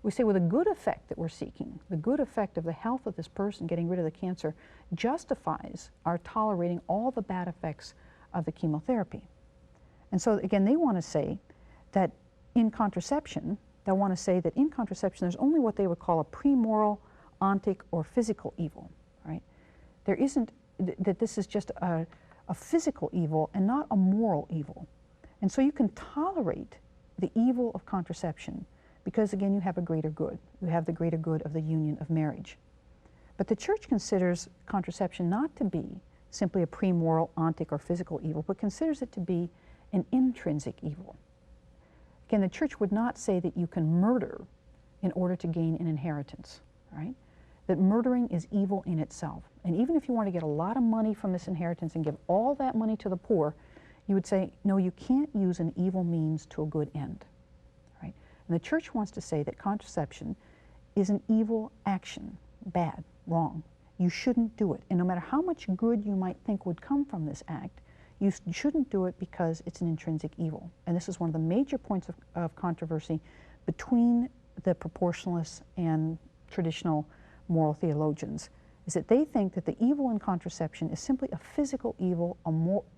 We say, well, the good effect that we're seeking, the good effect of the health of this person getting rid of the cancer, justifies our tolerating all the bad effects of the chemotherapy. And so, again, they want to say that in contraception, they'll want to say that in contraception there's only what they would call a premoral, ontic, or physical evil, right? There isn't, that this is just a physical evil and not a moral evil. And so you can tolerate the evil of contraception because, again, you have a greater good. You have the greater good of the union of marriage. But the church considers contraception not to be simply a premoral, ontic, or physical evil, but considers it to be an intrinsic evil. Again, the church would not say that you can murder in order to gain an inheritance, right? That murdering is evil in itself. And even if you want to get a lot of money from this inheritance and give all that money to the poor, you would say, no, you can't use an evil means to a good end, right? And the church wants to say that contraception is an evil action, bad, wrong. You shouldn't do it. And no matter how much good you might think would come from this act, you shouldn't do it because it's an intrinsic evil. And this is one of the major points of controversy between the proportionalists and traditional moral theologians, is that they think that the evil in contraception is simply a physical evil,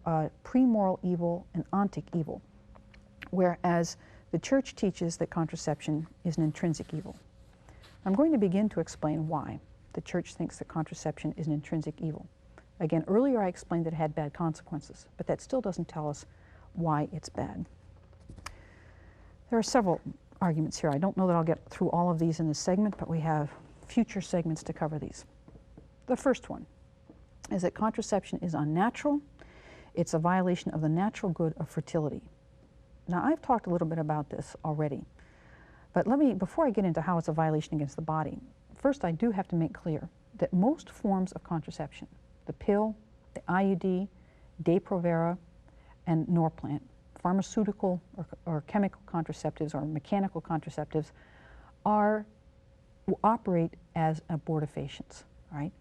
a premoral evil, an ontic evil, whereas the church teaches that contraception is an intrinsic evil. I'm going to begin to explain why the church thinks that contraception is an intrinsic evil. Again, earlier I explained that it had bad consequences, but that still doesn't tell us why it's bad. There are several arguments here. I don't know that I'll get through all of these in this segment, but we have future segments to cover these. The first one is that contraception is unnatural. It's a violation of the natural good of fertility. Now, I've talked a little bit about this already, but before I get into how it's a violation against the body, first I do have to make clear that most forms of contraception, the pill, the IUD, Depo-Provera, and Norplant, pharmaceutical or chemical contraceptives or mechanical contraceptives, operate as abortifacients, right?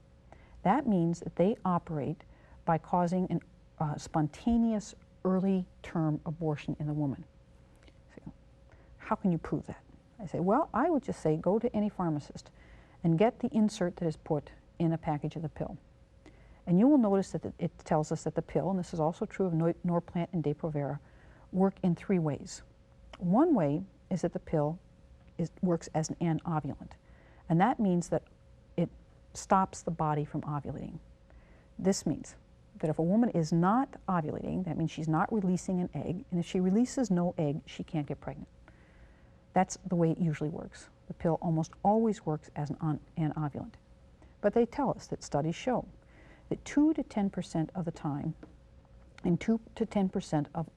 That means that they operate by causing a spontaneous early-term abortion in the woman. So, how can you prove that? I say, well, I would just say go to any pharmacist and get the insert that is put in a package of the pill. And you will notice that it tells us that the pill, and this is also true of Norplant and Depo-Provera, work in 3 ways. One way is that the pill works as an anovulant, and that means that it stops the body from ovulating. This means that if a woman is not ovulating, that means she's not releasing an egg, and if she releases no egg, she can't get pregnant. That's the way it usually works. The pill almost always works as an anovulant. But they tell us that studies show that 2 to 10% of the time, in 2 to 10% of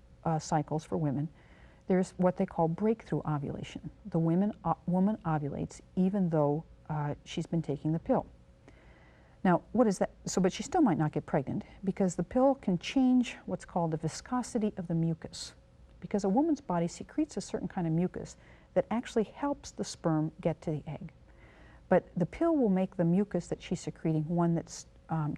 cycles for women, there's what they call breakthrough ovulation. The woman ovulates even though she's been taking the pill. Now, what is that? But she still might not get pregnant because the pill can change what's called the viscosity of the mucus, because a woman's body secretes a certain kind of mucus that actually helps the sperm get to the egg. But the pill will make the mucus that she's secreting one that's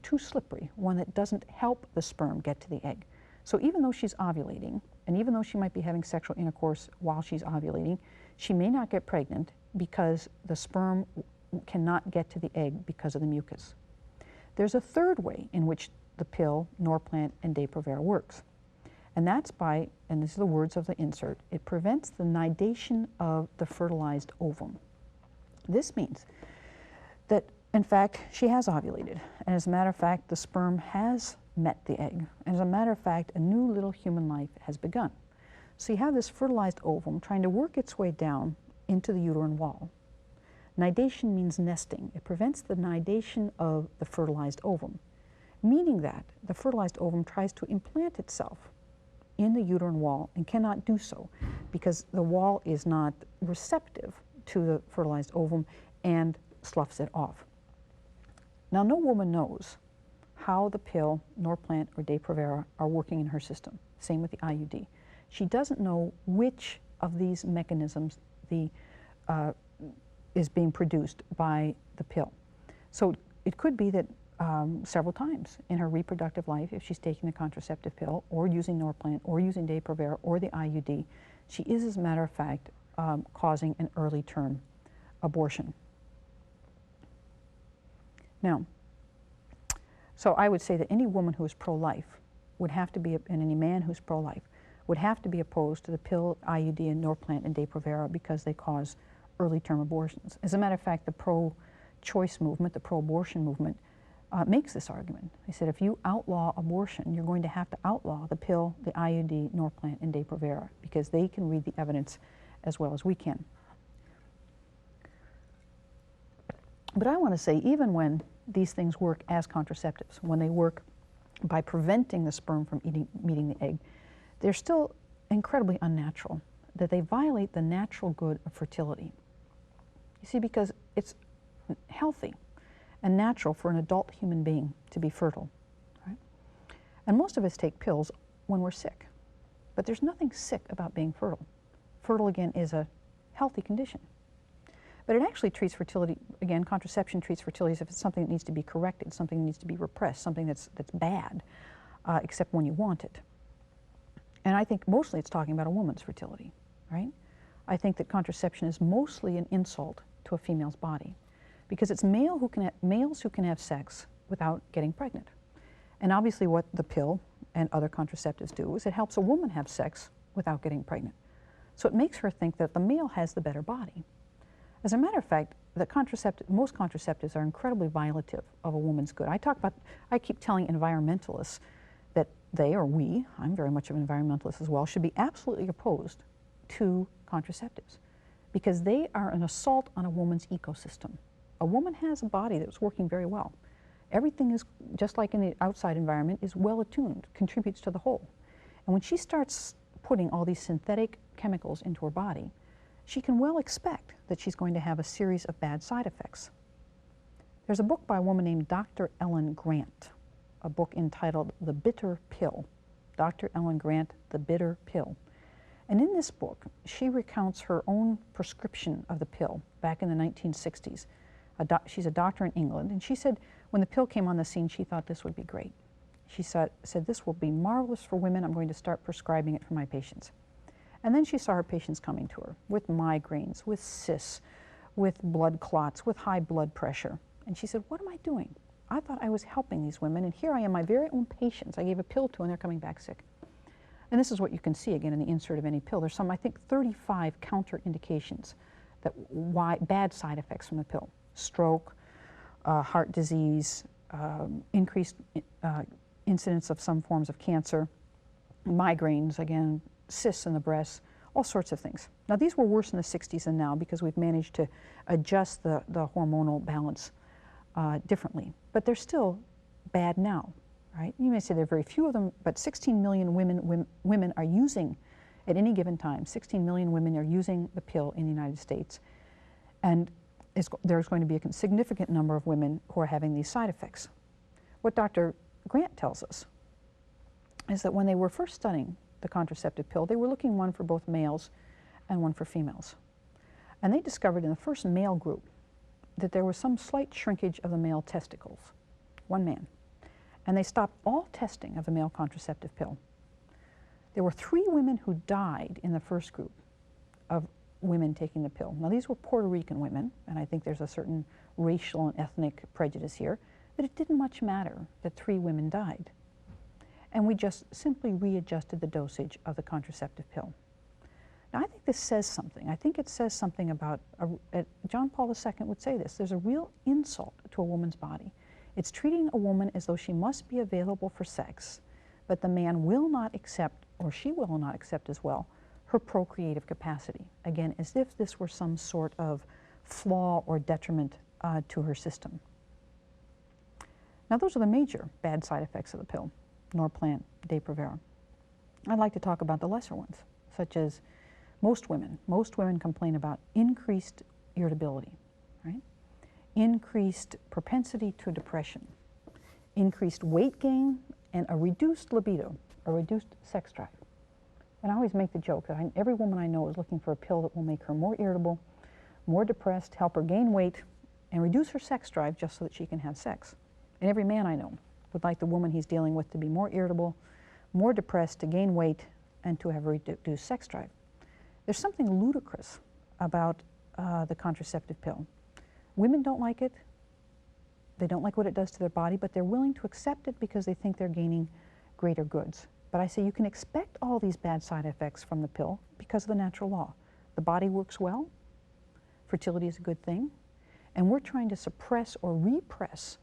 too slippery, one that doesn't help the sperm get to the egg. So even though she's ovulating, and even though she might be having sexual intercourse while she's ovulating, she may not get pregnant because the sperm cannot get to the egg because of the mucus. There's a third way in which the pill, Norplant, and Depo-Provera works. And that's by, and these are the words of the insert, it prevents the nidation of the fertilized ovum. This means that, in fact, she has ovulated. And as a matter of fact, the sperm has met the egg. And as a matter of fact, a new little human life has begun. So you have this fertilized ovum trying to work its way down into the uterine wall. Nidation means nesting. It prevents the nidation of the fertilized ovum, meaning that the fertilized ovum tries to implant itself in the uterine wall and cannot do so because the wall is not receptive to the fertilized ovum and sloughs it off. Now, no woman knows how the pill, Norplant, or Depo-Provera are working in her system. Same with the IUD. She doesn't know which of these mechanisms is being produced by the pill. So it could be that several times in her reproductive life, if she's taking the contraceptive pill or using Norplant or using Depo-Provera or the IUD, she is, as a matter of fact, causing an early-term abortion. Now, so I would say that any woman who is pro-life would have to be, and any man who's pro-life, would have to be opposed to the pill, IUD, and Norplant, and Depo-Provera because they cause early-term abortions. As a matter of fact, the pro-choice movement, the pro-abortion movement, makes this argument. They said if you outlaw abortion, you're going to have to outlaw the pill, the IUD, Norplant, and Depo-Provera because they can read the evidence as well as we can. But I want to say, even when these things work as contraceptives, when they work by preventing the sperm from meeting the egg, they're still incredibly unnatural, that they violate the natural good of fertility. You see, because it's healthy and natural for an adult human being to be fertile, right? And most of us take pills when we're sick, but there's nothing sick about being fertile. Fertile, again, is a healthy condition. But it actually treats fertility, again, contraception treats fertility as if it's something that needs to be corrected, something that needs to be repressed, something that's bad, except when you want it. And I think mostly it's talking about a woman's fertility, right? I think that contraception is mostly an insult to a female's body because it's males who can have sex without getting pregnant. And obviously what the pill and other contraceptives do is it helps a woman have sex without getting pregnant. So it makes her think that the male has the better body. As a matter of fact, most contraceptives are incredibly violative of a woman's good. I keep telling environmentalists that they, or we, I'm very much of an environmentalist as well, should be absolutely opposed to contraceptives because they are an assault on a woman's ecosystem. A woman has a body that's working very well. Everything is, just like in the outside environment, is well attuned, contributes to the whole. And when she starts putting all these synthetic chemicals into her body, she can well expect that she's going to have a series of bad side effects. There's a book by a woman named Dr. Ellen Grant, a book entitled The Bitter Pill. Dr. Ellen Grant, The Bitter Pill. And in this book, she recounts her own prescription of the pill back in the 1960s. She's a doctor in England, and she said when the pill came on the scene, she thought this would be great. She said, this will be marvelous for women. I'm going to start prescribing it for my patients. And then she saw her patients coming to her with migraines, with cysts, with blood clots, with high blood pressure. And she said, what am I doing? I thought I was helping these women, and here I am, my very own patients I gave a pill to, and they're coming back sick. And this is what you can see again in the insert of any pill. There's some, I think, 35 counterindications that why bad side effects from the pill. Stroke, heart disease, increased incidence of some forms of cancer, migraines, again, cysts in the breasts, all sorts of things. Now these were worse in the 60s than now because we've managed to adjust the hormonal balance differently. But they're still bad now, right? You may say there are very few of them, but 16 million women are using, at any given time, 16 million women are using the pill in the United States. And there's going to be a significant number of women who are having these side effects. What Dr. Grant tells us is that when they were first studying the contraceptive pill, they were looking one for both males and one for females. And they discovered in the first male group that there was some slight shrinkage of the male testicles, one man. And they stopped all testing of the male contraceptive pill. There were 3 women who died in the first group of women taking the pill. Now these were Puerto Rican women, and I think there's a certain racial and ethnic prejudice here, but it didn't much matter that 3 women died. And we just simply readjusted the dosage of the contraceptive pill. Now I think this says something. I think it says something about, John Paul II would say this, there's a real insult to a woman's body. It's treating a woman as though she must be available for sex, but the man will not accept, or she will not accept as well, her procreative capacity. Again, as if this were some sort of flaw or detriment to her system. Now those are the major bad side effects of the pill, Norplant, Depo-Provera. I'd like to talk about the lesser ones, such as most women complain about increased irritability, right? Increased propensity to depression, increased weight gain, and a reduced libido, a reduced sex drive. And I always make the joke that every woman I know is looking for a pill that will make her more irritable, more depressed, help her gain weight, and reduce her sex drive just so that she can have sex. And every man I know would like the woman he's dealing with to be more irritable, more depressed, to gain weight, and to have a reduced sex drive. There's something ludicrous about the contraceptive pill. Women don't like it. They don't like what it does to their body, but they're willing to accept it because they think they're gaining greater goods. But I say you can expect all these bad side effects from the pill because of the natural law. The body works well, fertility is a good thing, and we're trying to suppress or repress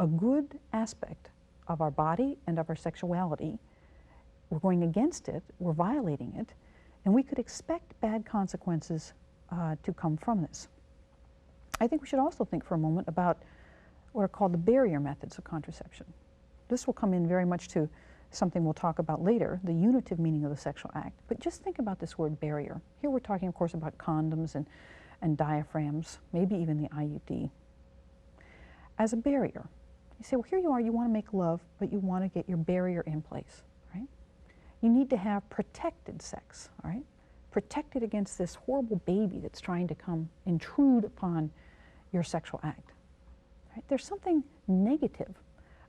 a good aspect of our body and of our sexuality. We're going against it, we're violating it, and we could expect bad consequences to come from this. I think we should also think for a moment about what are called the barrier methods of contraception. This will come in very much to something we'll talk about later, the unitive meaning of the sexual act. But just think about this word barrier. Here we're talking, of course, about condoms and diaphragms, maybe even the IUD. As a barrier, you say, well, here you are, you want to make love, but you want to get your barrier in place, right? You need to have protected sex, all right? Protected against this horrible baby that's trying to come intrude upon your sexual act, right? There's something negative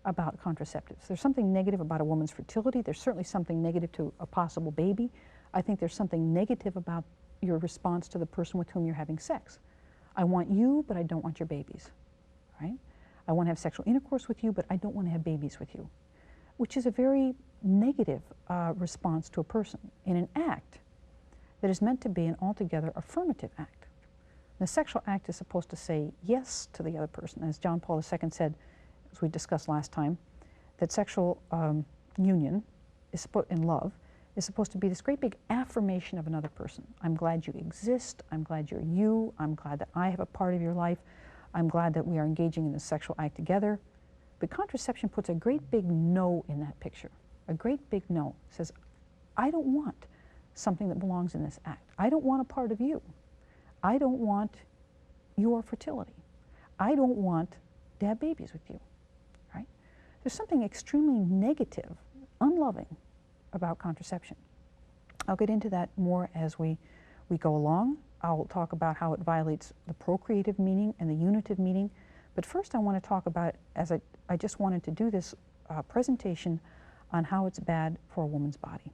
about contraceptives. There's something negative about a woman's fertility. There's certainly something negative to a possible baby. I think there's something negative about your response to the person with whom you're having sex. I want you, but I don't want your babies, right? I want to have sexual intercourse with you, but I don't want to have babies with you, which is a very negative response to a person in an act that is meant to be an altogether affirmative act. The sexual act is supposed to say yes to the other person. As John Paul II said, as we discussed last time, that sexual union is in love is supposed to be this great big affirmation of another person. I'm glad you exist. I'm glad you're you. I'm glad that I have a part of your life. I'm glad that we are engaging in this sexual act together. But contraception puts a great big no in that picture. A great big no. It says, I don't want something that belongs in this act. I don't want a part of you. I don't want your fertility. I don't want to have babies with you, right? There's something extremely negative, unloving about contraception. I'll get into that more as we go along. I'll talk about how it violates the procreative meaning and the unitive meaning. But first I want to talk about, as I just wanted to do this presentation on how it's bad for a woman's body.